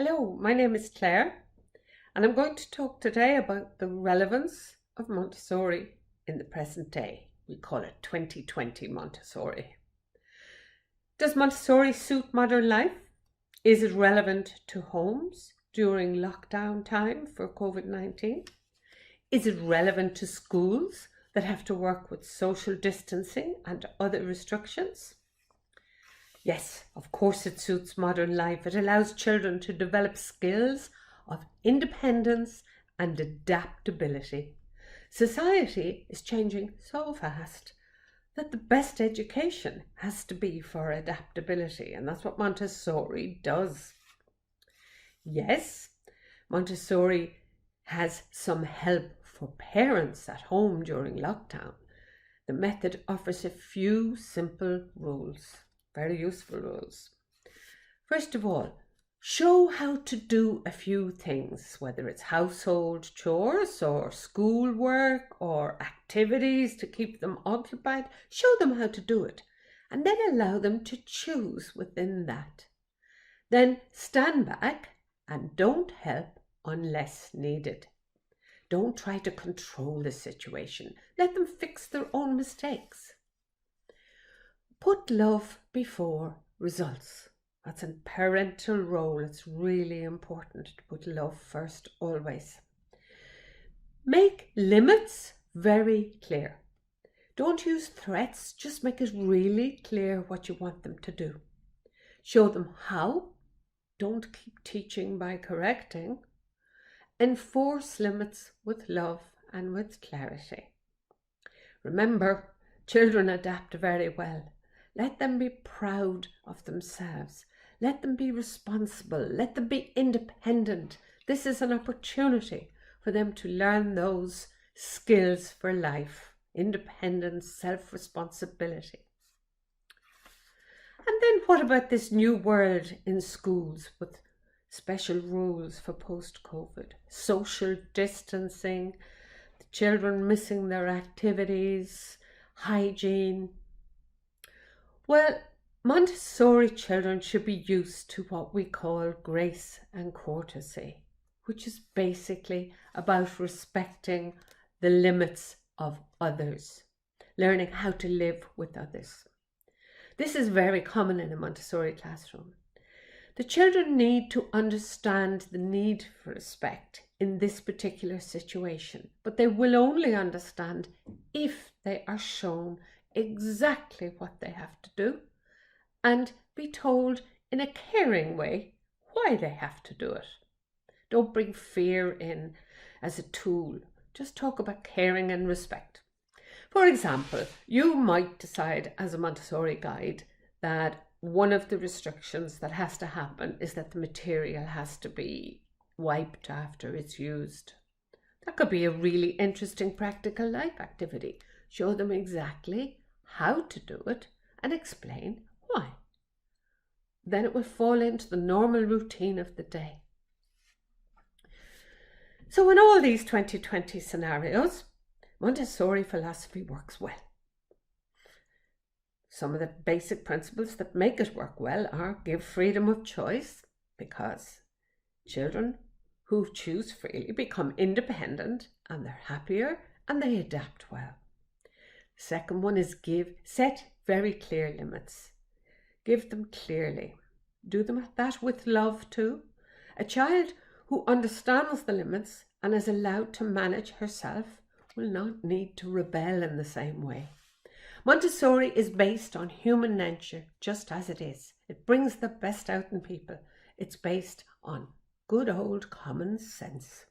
Hello, my name is Claire, and I'm going to talk today about the relevance of Montessori in the present day. We call it 2020 Montessori. Does Montessori suit modern life? Is it relevant to homes during lockdown time for COVID-19? Is it relevant to schools that have to work with social distancing and other restrictions? Yes, of course it suits modern life. It allows children to develop skills of independence and adaptability. Society is changing so fast that the best education has to be for adaptability, and that's what Montessori does. Yes, Montessori has some help for parents at home during lockdown. The method offers a few simple rules. Very useful rules. First of all, show how to do a few things, whether it's household chores or schoolwork or activities to keep them occupied. Show them how to do it and then allow them to choose within that. Then stand back and don't help unless needed. Don't try to control the situation. Let them fix their own mistakes. Put love before results. That's a parental role. It's really important to put love first always. Make limits very clear. Don't use threats, just make it really clear what you want them to do. Show them how. Don't keep teaching by correcting. Enforce limits with love and with clarity. Remember, children adapt very well. Let them be proud of themselves. Let them be responsible. Let them be independent. This is an opportunity for them to learn those skills for life: independence, self-responsibility. And then what about this new world in schools with special rules for post-COVID? Social distancing, the children missing their activities, hygiene. Well, Montessori children should be used to what we call grace and courtesy, which is basically about respecting the limits of others, learning how to live with others. This is very common in a Montessori classroom. The children need to understand the need for respect in this particular situation, but they will only understand if they are shown exactly what they have to do and be told in a caring way why they have to do it. Don't bring fear in as a tool. Just talk about caring and respect. For example, you might decide as a Montessori guide that one of the restrictions that has to happen is that the material has to be wiped after it's used. That could be a really interesting practical life activity. Show them exactly how to do it and explain why. Then it will fall into the normal routine of the day. So in all these 2020 scenarios, Montessori philosophy works well. Some of the basic principles that make it work well are: give freedom of choice, because children who choose freely become independent and they're happier and they adapt well. The second one is set very clear limits. Give them clearly. Do that with love too. A child who understands the limits and is allowed to manage herself will not need to rebel in the same way. Montessori is based on human nature just as it is. It brings the best out in people. It's based on good old common sense.